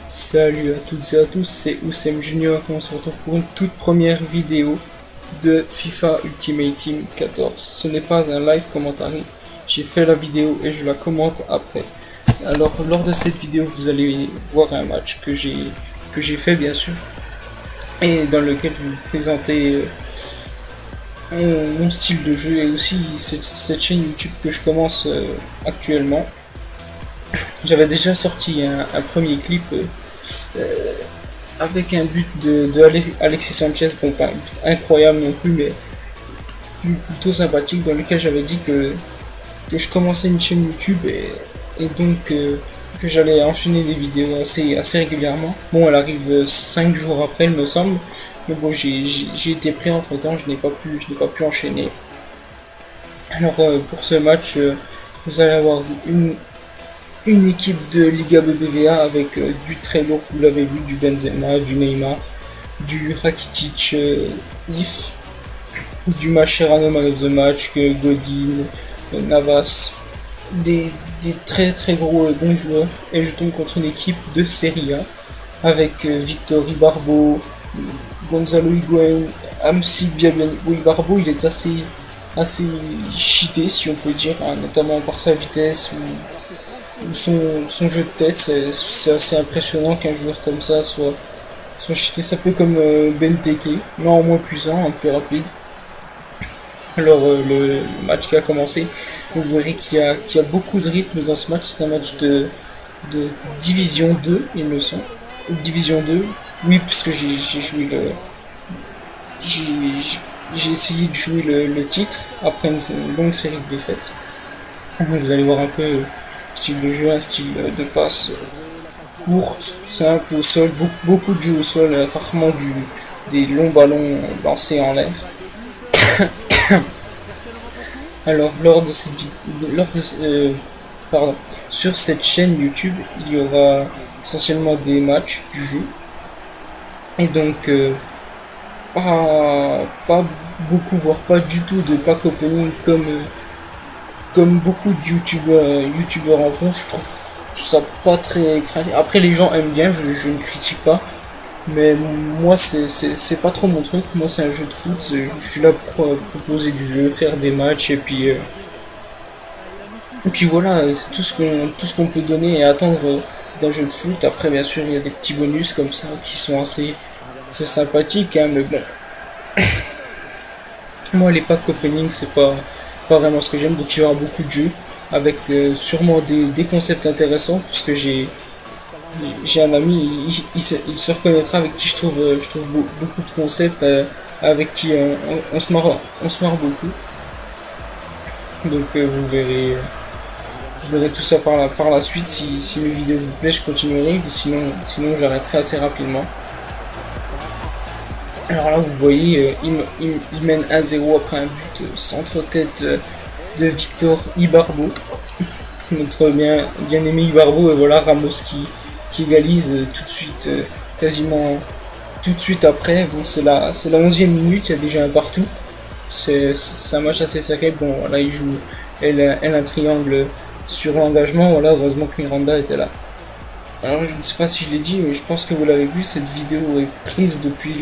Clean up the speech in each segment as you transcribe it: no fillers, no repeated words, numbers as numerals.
Salut à toutes et à tous, c'est Oussem Junior et on se retrouve pour une toute première vidéo de FIFA Ultimate Team 14. Ce n'est pas un live commentary, j'ai fait la vidéo et je la commente après. Alors lors de cette vidéo vous allez voir un match que j'ai fait bien sûr et dans lequel je vais vous présenter mon style de jeu et aussi cette chaîne YouTube que je commence actuellement. J'avais déjà sorti un premier clip avec un but de Alexis Sanchez, bon pas un but incroyable non plus, mais plutôt sympathique, dans lequel j'avais dit que je commençais une chaîne YouTube et donc que j'allais enchaîner des vidéos assez régulièrement. Bon, elle arrive 5 jours après, il me semble, mais bon, j'ai été pris entre temps, je n'ai pas pu enchaîner. Alors pour ce match, vous allez avoir une équipe de Liga BBVA avec du très lourd, vous l'avez vu, du Benzema, du Neymar, du Rakitic, If, du Mascherano Man of the Match, Godin, Navas, des très très gros bons joueurs. Et je tombe contre une équipe de Serie A avec Victor Ibarbo, Gonzalo Higuain, Amsi Biabiani. Oui, Ibarbo il est assez cheaté si on peut dire, hein, notamment par sa vitesse ou son jeu de tête. C'est assez impressionnant qu'un joueur comme ça soit cheaté. Ça peut comme Benteke, mais en moins puissant, en plus rapide. Alors le match qui a commencé, vous verrez qu'il y a beaucoup de rythme dans ce match. C'est un match de Division 2, il me semble. Division 2, oui, puisque j'ai joué j'ai essayé de jouer le titre après une longue série de défaites. Vous allez voir un peu style de jeu, un style de passe courte, simple au sol, beaucoup de jeux au sol, rarement des longs ballons lancés en l'air. Alors sur cette chaîne YouTube, il y aura essentiellement des matchs du jeu et donc pas beaucoup, voire pas du tout de pack opening comme beaucoup de youtubeurs en font. Je trouve ça pas très créatif. Après les gens aiment bien, je ne critique pas, mais moi c'est pas trop mon truc. Moi c'est un jeu de foot, je suis là pour proposer du jeu, faire des matchs et puis voilà, c'est tout ce qu'on peut donner et attendre d'un jeu de foot. Après bien sûr il y a des petits bonus comme ça qui sont assez sympathiques, hein, mais bon, moi les packs opening c'est pas vraiment ce que j'aime. Donc il y aura beaucoup de jeux avec sûrement des concepts intéressants, puisque j'ai un ami, il se reconnaîtra, avec qui je trouve beaucoup de concepts, avec qui on se marre beaucoup. Donc vous verrez tout ça par la suite. Si mes vidéos vous plaisent, je continuerai, mais sinon j'arrêterai assez rapidement. Alors là, vous voyez, il mène 1-0 après un but centre-tête de Victor Ibarbo, notre bien aimé Ibarbo. Et voilà Ramos qui égalise tout de suite, quasiment tout de suite après. Bon, c'est la 11e minute, il y a déjà un partout. C'est un match assez serré. Bon, voilà, il joue elle un triangle sur l'engagement. Voilà, heureusement que Miranda était là. Alors je ne sais pas si je l'ai dit, mais je pense que vous l'avez vu, cette vidéo est prise depuis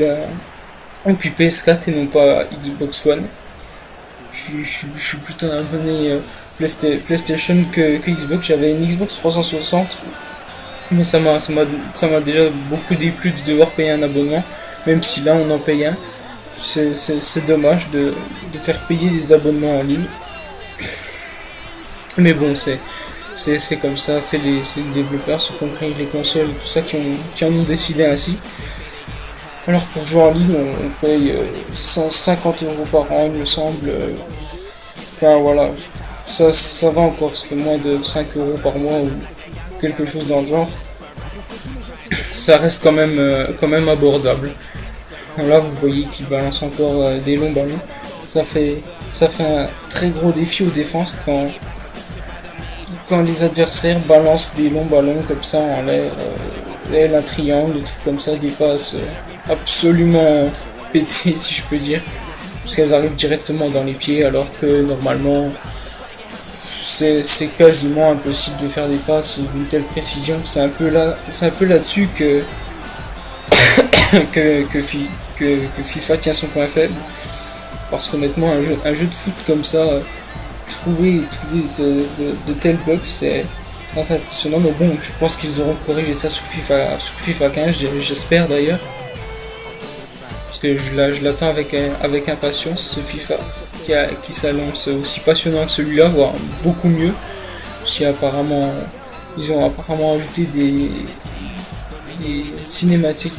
PS4 et non pas Xbox One. Je suis plutôt un abonné PlayStation que Xbox. J'avais une Xbox 360, mais ça m'a déjà beaucoup déplu de devoir payer un abonnement, même si là on en paye un. C'est dommage de faire payer des abonnements en ligne. Mais bon, c'est comme ça, c'est les développeurs, ceux qui ont créé les consoles et tout ça qui en ont décidé ainsi. Alors pour jouer en ligne, on paye 50 € par an, il me semble. Enfin voilà, ça va encore, ça fait moins de 5 € par mois ou quelque chose dans le genre. Ça reste quand même abordable. Là vous voyez qu'il balance encore des longs ballons. Ça fait un très gros défi aux défenses quand les adversaires balancent des longs ballons comme ça en l'air, un triangle, des trucs comme ça, des passes absolument pétées si je peux dire, parce qu'elles arrivent directement dans les pieds, alors que normalement c'est quasiment impossible de faire des passes d'une telle précision. C'est un peu là-dessus que FIFA tient son point faible. Parce qu'honnêtement, un jeu de foot comme ça, trouver de tels bugs, c'est impressionnant. Mais bon, je pense qu'ils auront corrigé ça sur FIFA 15, j'espère d'ailleurs. Parce que je l'attends avec impatience, ce FIFA qui s'annonce aussi passionnant que celui-là, voire beaucoup mieux. Ils ont apparemment ajouté des cinématiques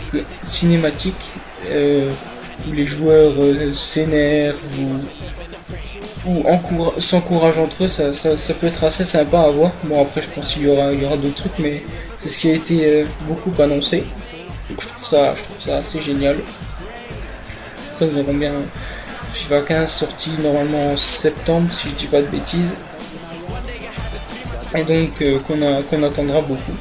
où les joueurs s'énervent ou s'encouragent entre eux. Ça peut être assez sympa à voir. Bon, après, je pense qu'il y aura d'autres trucs, mais c'est ce qui a été beaucoup annoncé. Donc je trouve ça assez génial. Après, nous aurons bien FIFA 15 sorti normalement en septembre, si je dis pas de bêtises. Et donc qu'on attendra beaucoup.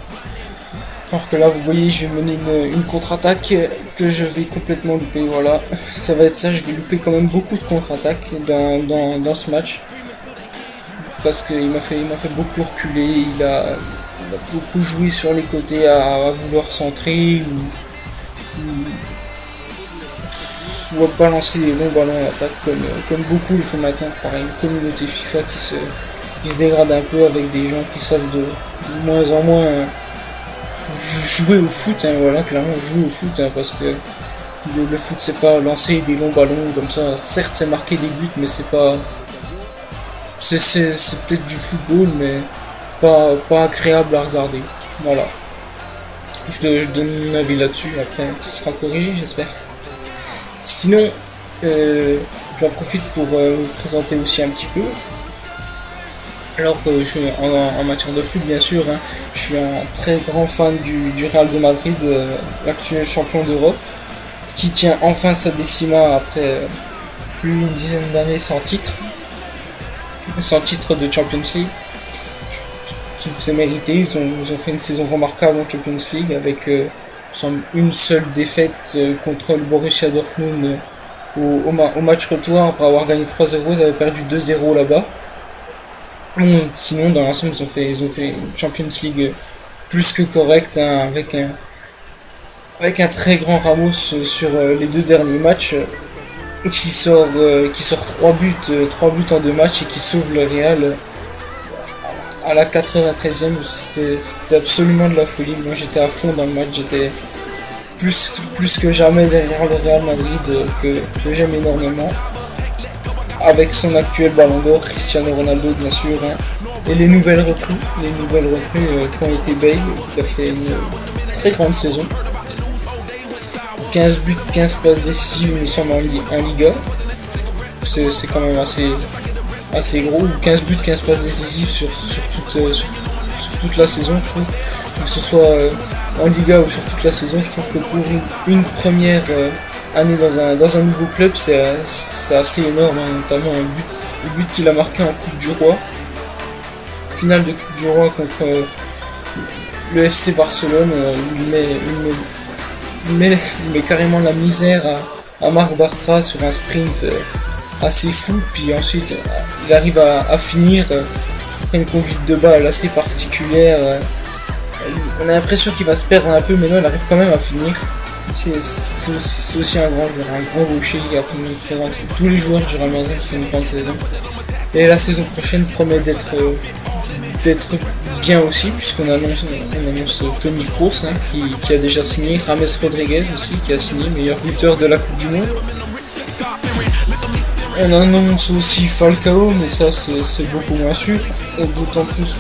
Alors que là, vous voyez, je vais mener une contre-attaque que je vais complètement louper. Voilà, ça va être ça. Je vais louper quand même beaucoup de contre-attaques dans ce match. Parce qu'il m'a fait beaucoup reculer. Il a beaucoup joué sur les côtés à vouloir centrer ou à balancer des longs ballons en attaque comme beaucoup le font maintenant. Pareil, une communauté FIFA qui se dégrade un peu avec des gens qui savent de moins en moins jouer au foot, hein, voilà, clairement jouer au foot, hein, parce que le foot c'est pas lancer des longs ballons comme ça. Certes c'est marquer des buts, mais c'est pas, c'est peut-être du football, mais pas agréable à regarder. Voilà, je donne mon avis là-dessus. Après ce sera corrigé, j'espère. Sinon, j'en profite pour vous présenter aussi un petit peu. Alors que je suis en matière de foot, bien sûr, hein, je suis un très grand fan du Real de Madrid, l'actuel champion d'Europe, qui tient enfin sa décima après plus d'une dizaine d'années sans titre de Champions League. C'est mérité, ils ont fait une saison remarquable en Champions League avec une seule défaite contre le Borussia Dortmund au match retour. Après avoir gagné 3-0, ils avaient perdu 2-0 là-bas. Sinon, dans l'ensemble, ils ont fait une Champions League plus que correcte, hein, avec un très grand Ramos sur les deux derniers matchs, qui sort 3 buts en 2 matchs et qui sauve le Real à la 93e. C'était absolument de la folie. Moi, j'étais à fond dans le match, j'étais plus que jamais derrière le Real Madrid, que j'aime énormément. Avec son actuel ballon d'or, Cristiano Ronaldo bien sûr, hein, et les nouvelles recrues qui ont été Bale, qui a fait une très grande saison. 15 buts, 15 passes décisives, il me semble, en Liga. C'est quand même assez gros. 15 buts, 15 passes décisives sur toute la saison, je trouve. Que ce soit en Liga ou sur toute la saison, je trouve que pour une première année dans un nouveau club, c'est assez énorme, hein, notamment le but qu'il a marqué en Coupe du Roi, finale de Coupe du Roi contre le FC Barcelone, où il met carrément la misère à Marc Bartra sur un sprint assez fou, puis ensuite il arrive à finir après une conduite de balle assez particulière. On a l'impression qu'il va se perdre un peu, mais non, il arrive quand même à finir. C'est aussi un grand joueur, un grand gaucher qui a fait une très grande saison. Tous les joueurs du Real Madrid font une grande saison. Et la saison prochaine promet d'être bien aussi, puisqu'on annonce Toni Kroos, hein, qui a déjà signé, James Rodriguez aussi qui a signé, meilleur buteur de la Coupe du Monde. On annonce aussi Falcao, mais ça c'est beaucoup moins sûr, et d'autant plus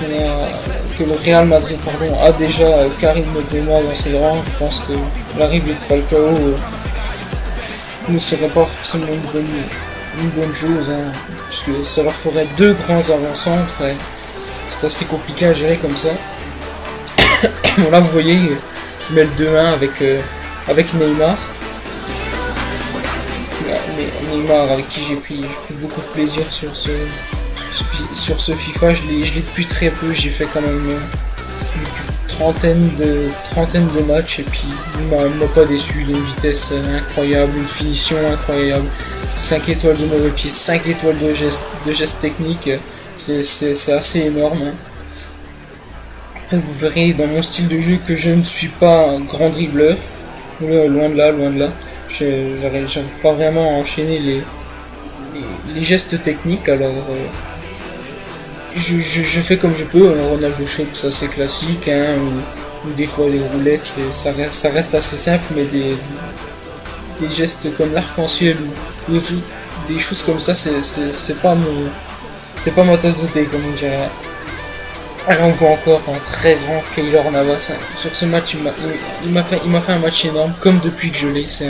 que le Real Madrid a déjà Karim Benzema dans ses rangs. Je pense que l'arrivée de Falcao ne serait pas forcément une bonne chose, hein, puisque ça leur ferait 2 grands avant-centres, et c'est assez compliqué à gérer comme ça. Bon, là vous voyez, je mets le 2-1 avec Neymar. Neymar, avec qui j'ai pris beaucoup de plaisir sur ce FIFA. Je l'ai depuis très peu. J'ai fait quand même plus d'une trentaine de matchs, et puis il m'a pas déçu. Il a une vitesse incroyable, une finition incroyable, 5 étoiles de mauvais pied, 5 étoiles de gestes techniques. C'est assez énorme, hein. Après, vous verrez dans mon style de jeu que je ne suis pas un grand dribbleur. Loin de là, loin de là. J'arrive pas vraiment à enchaîner les gestes techniques, alors je fais comme je peux. Un Ronaldo Shot, ça c'est classique, hein, ou des fois des roulettes, ça reste assez simple, mais des gestes comme l'arc-en-ciel ou des choses comme ça, c'est pas ma tasse de thé, comme on dirait. Alors on voit encore un très grand Keylor Navas. Sur ce match, il m'a fait un match énorme, comme depuis que je l'ai. C'est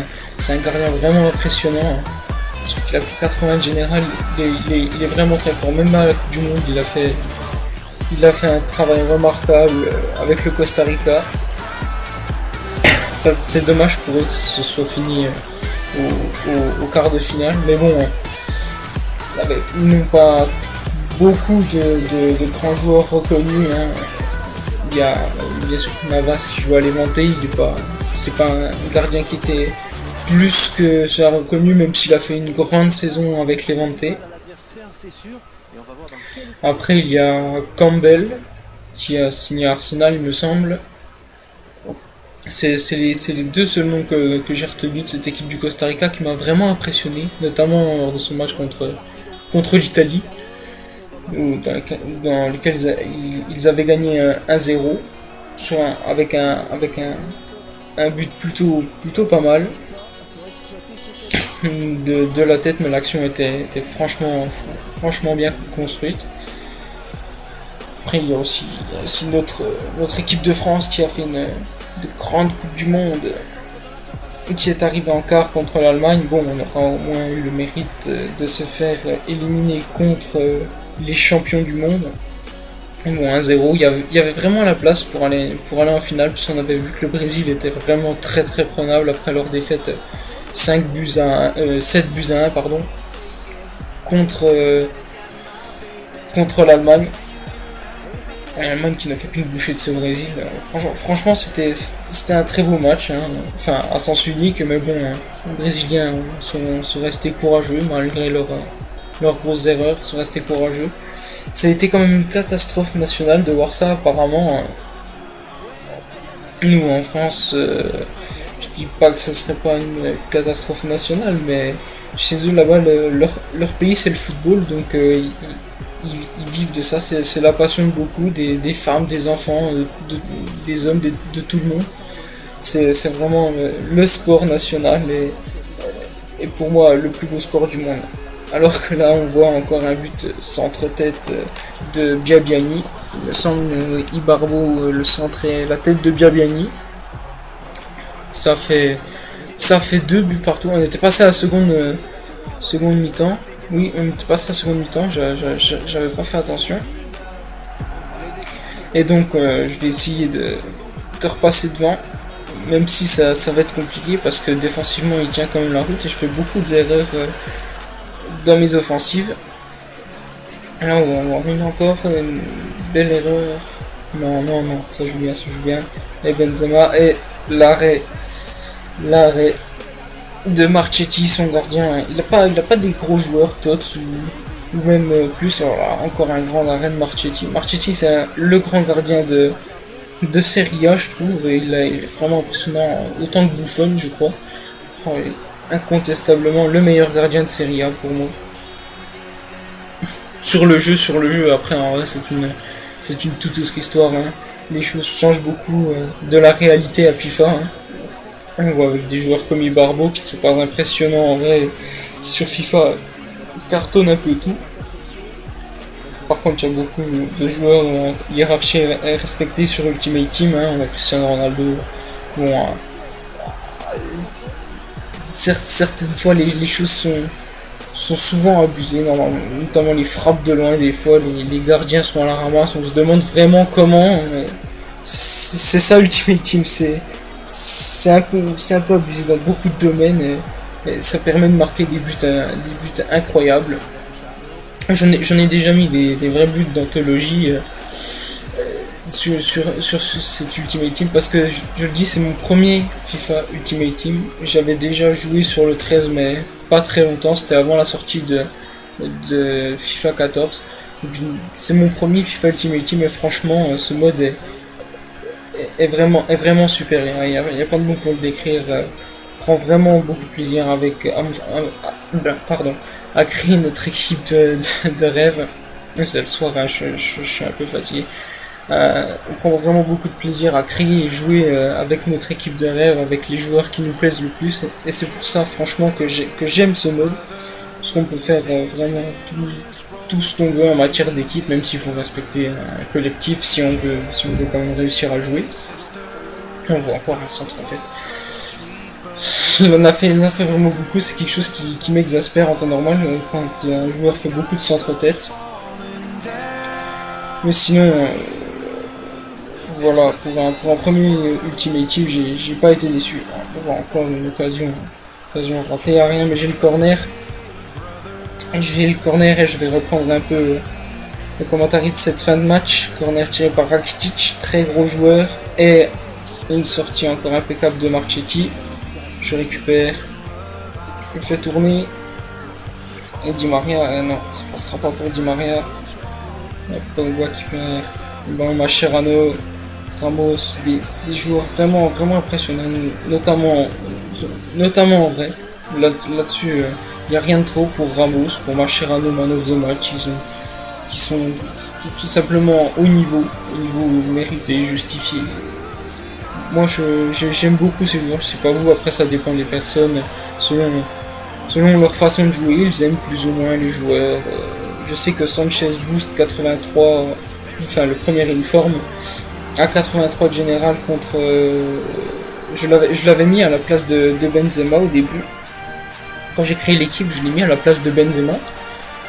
un gardien vraiment impressionnant. Je trouve qu'il a que 80 de général, il est vraiment très fort. Même à la Coupe du Monde, il a fait un travail remarquable avec le Costa Rica. Ça, c'est dommage pour eux que ce soit fini au quart de finale. Mais bon, ils n'ont pas beaucoup de grands joueurs reconnus, hein. Il y a bien sûr Navas qui joue à l'Éventé, c'est pas un gardien qui était plus que ça reconnu, même s'il a fait une grande saison avec l'Éventé. Après il y a Campbell qui a signé à Arsenal, il me semble. C'est les deux seuls noms que j'ai retenus de cette équipe du Costa Rica qui m'a vraiment impressionné, notamment lors de son match contre l'Italie, dans lequel ils avaient gagné 1-0 avec un but plutôt pas mal de la tête, mais l'action était franchement bien construite. Après il y a aussi notre équipe de France qui a fait de grande Coupe du Monde, qui est arrivée en quart contre l'Allemagne. Bon, on aura au moins eu le mérite de se faire éliminer contre les champions du monde. Bon, 1-0, il y avait vraiment la place pour aller en finale, puisqu'on avait vu que le Brésil était vraiment très très prenable après leur défaite 7 buts à 1 pardon, contre l'Allemagne. L'Allemagne qui n'a fait qu'une bouchée de ce Brésil. Franchement, c'était un très beau match, hein. Enfin, à sens unique, mais bon, les Brésiliens sont restés courageux malgré leurs grosses erreurs, sont restés courageux. Ça a été quand même une catastrophe nationale de voir ça, apparemment. Nous, en France, je dis pas que ce serait pas une catastrophe nationale, mais chez eux, là-bas, leur pays, c'est le football, donc ils vivent de ça. C'est la passion de beaucoup, des femmes, des enfants, des hommes, de tout le monde. C'est vraiment le sport national et pour moi le plus beau sport du monde. Alors que là on voit encore un but centre-tête de Biabiani. Il me semble Ibarbo le centre et la tête de Biabiani. Ça fait 2 buts partout. On était passé à la seconde mi-temps. Oui, on était passé à la seconde mi-temps, j'avais pas fait attention. Et donc je vais essayer de repasser devant, même si ça va être compliqué parce que défensivement il tient quand même la route et je fais beaucoup d'erreurs dans mes offensives. Là on va revenir encore, une belle erreur. Non, ça joue bien. Et Benzema et l'arrêt de Marchetti, son gardien. Il a pas des gros joueurs, Tots ou même plus. Alors là, encore un grand arrêt de Marchetti. Marchetti, c'est le grand gardien de Serie A, je trouve. Et il est vraiment impressionnant, autant que Buffon, je crois. Oh, il est incontestablement le meilleur gardien de Serie A pour moi. Sur le jeu, après, en vrai, c'est une toute autre histoire, hein. Les choses changent beaucoup de la réalité à FIFA, hein. On voit avec des joueurs comme Ibarbo qui ne sont pas impressionnants en vrai, qui sur FIFA cartonnent un peu tout. Par contre, il y a beaucoup de joueurs hiérarchie respectée sur Ultimate Team, hein. On a Cristiano Ronaldo. Bon, certaines fois les choses sont souvent abusées, notamment les frappes de loin. Des fois, les gardiens sont à la ramasse. On se demande vraiment comment. C'est ça Ultimate Team, c'est un peu abusé dans beaucoup de domaines et ça permet de marquer des buts incroyables. J'en ai déjà mis des vrais buts d'anthologie sur cet Ultimate Team parce que je le dis, c'est mon premier FIFA Ultimate Team. J'avais déjà joué sur le 13 mais pas très longtemps, c'était avant la sortie de FIFA 14. C'est mon premier FIFA Ultimate Team et franchement ce mode est vraiment super. Il y a pas de mots pour le décrire. Prend vraiment beaucoup de plaisir avec pardon, à créer notre équipe de rêve. C'est le soir, hein, je suis un peu fatigué. On prend vraiment beaucoup de plaisir à créer et jouer avec notre équipe de rêve, avec les joueurs qui nous plaisent le plus. Et c'est pour ça, franchement, que j'aime ce mode. Parce qu'on peut faire vraiment tout ce qu'on veut en matière d'équipe, même s'il faut respecter un collectif si on veut quand même réussir à jouer. On voit encore un centre en tête. Il en a fait vraiment beaucoup, c'est quelque chose qui m'exaspère en temps normal quand un joueur fait beaucoup de centre-tête. Mais sinon, voilà, pour un premier Ultimate Team, j'ai pas été déçu. On va encore une occasion ratée à rien, mais j'ai le corner. J'ai le corner et je vais reprendre un peu le commentaire de cette fin de match. Corner tiré par Rakitic, très gros joueur, et une sortie encore impeccable de Marchetti. Je récupère, je fais tourner, et Di Maria, non, ça passera pas pour Di Maria. Pogba qui perd, bon, Mascherano, Ramos, des joueurs vraiment impressionnants, notamment en vrai. Là-dessus, il n'y a rien de trop pour Ramos, pour Mascherano, Man of the Match. Qui sont tout simplement au niveau mérité, justifié. Moi j'aime beaucoup ces joueurs, je sais pas vous, après ça dépend des personnes, selon leur façon de jouer, ils aiment plus ou moins les joueurs. Je sais que Sanchez Boost 83, enfin le premier uniforme, à 83 de général contre... je l'avais mis à la place de Benzema au début. Quand j'ai créé l'équipe, je l'ai mis à la place de Benzema.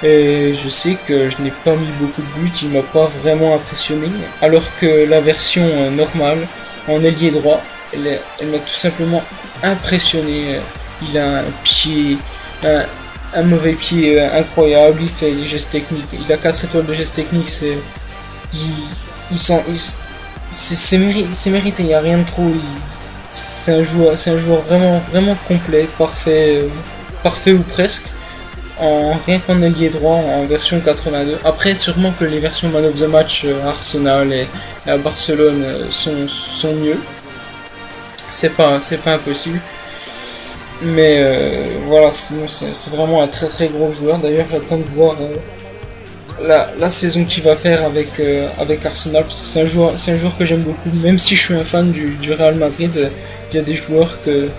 Et je sais que je n'ai pas mis beaucoup de buts, il m'a pas vraiment impressionné. Alors que la version normale, en ailier droit, elle m'a tout simplement impressionné. Il a un pied, un mauvais pied incroyable, il fait les gestes techniques. Il a 4 étoiles de gestes techniques, c'est mérité, il n'y a rien de trop. C'est un joueur vraiment complet, parfait ou presque. Rien qu'en ailier droit en version 82. Après, sûrement que les versions Man of the Match à Arsenal et à Barcelone sont mieux. C'est pas impossible. Mais voilà, sinon c'est vraiment un très gros joueur. D'ailleurs, j'attends de voir la saison qu'il va faire avec Arsenal, parce que c'est un joueur que j'aime beaucoup. Même si je suis un fan du Real Madrid, il y a des joueurs que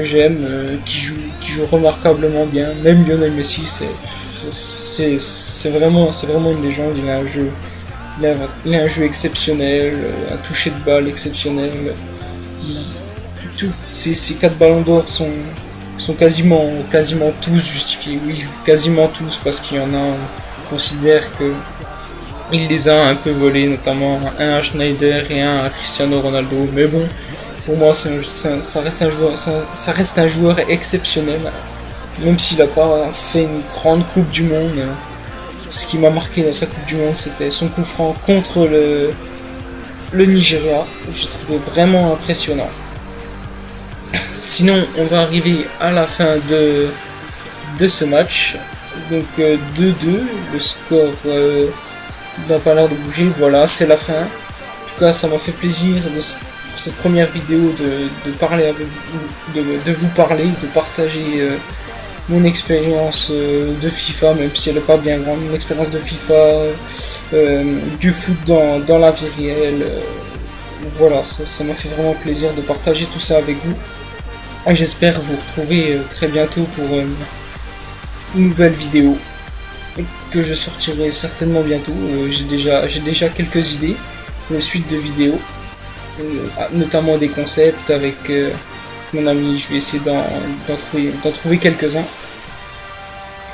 j'aime, qui joue remarquablement bien. Même Lionel Messi, c'est vraiment une légende. Il a un jeu exceptionnel, un toucher de balle exceptionnel. Ces 4 ballons d'or sont quasiment tous justifiés. Oui, quasiment tous, parce qu'il y en a, on considère que il les a un peu volés, notamment un à Schneider et un à Cristiano Ronaldo. Mais bon, pour moi, ça reste un joueur exceptionnel, même s'il n'a pas fait une grande Coupe du Monde. Ce qui m'a marqué dans sa Coupe du Monde, c'était son coup franc contre le Nigeria. J'ai trouvé vraiment impressionnant. Sinon, on va arriver à la fin de ce match. Donc 2-2, le score n'a pas l'air de bouger. Voilà, c'est la fin. En tout cas, ça m'a fait plaisir pour cette première vidéo de parler avec vous, de vous parler, de partager mon expérience de FIFA, même si elle n'est pas bien grande, mon expérience de FIFA, du foot dans la vie réelle. Voilà, ça m'a fait vraiment plaisir de partager tout ça avec vous. Et j'espère vous retrouver très bientôt pour une nouvelle vidéo que je sortirai certainement bientôt. J'ai déjà quelques idées pour une suite de vidéos, notamment des concepts avec mon ami. Je vais essayer d'en trouver quelques-uns.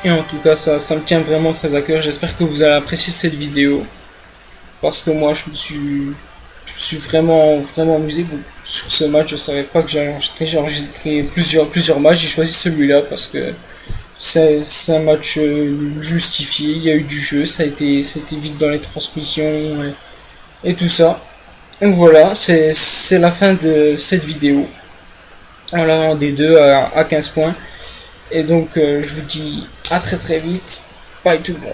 Et en tout cas, ça me tient vraiment très à cœur. J'espère que vous allez apprécier cette vidéo, parce que moi je me suis vraiment amusé. Bon, sur ce match, je savais pas que j'allais enregistrer. J'ai enregistré plusieurs matchs. J'ai choisi celui-là parce que c'est un match justifié. Il y a eu du jeu, c'était vite dans les transmissions et tout ça. Donc voilà, c'est la fin de cette vidéo. Voilà, des deux à 15 points. Et donc je vous dis à très vite. Bye tout le monde.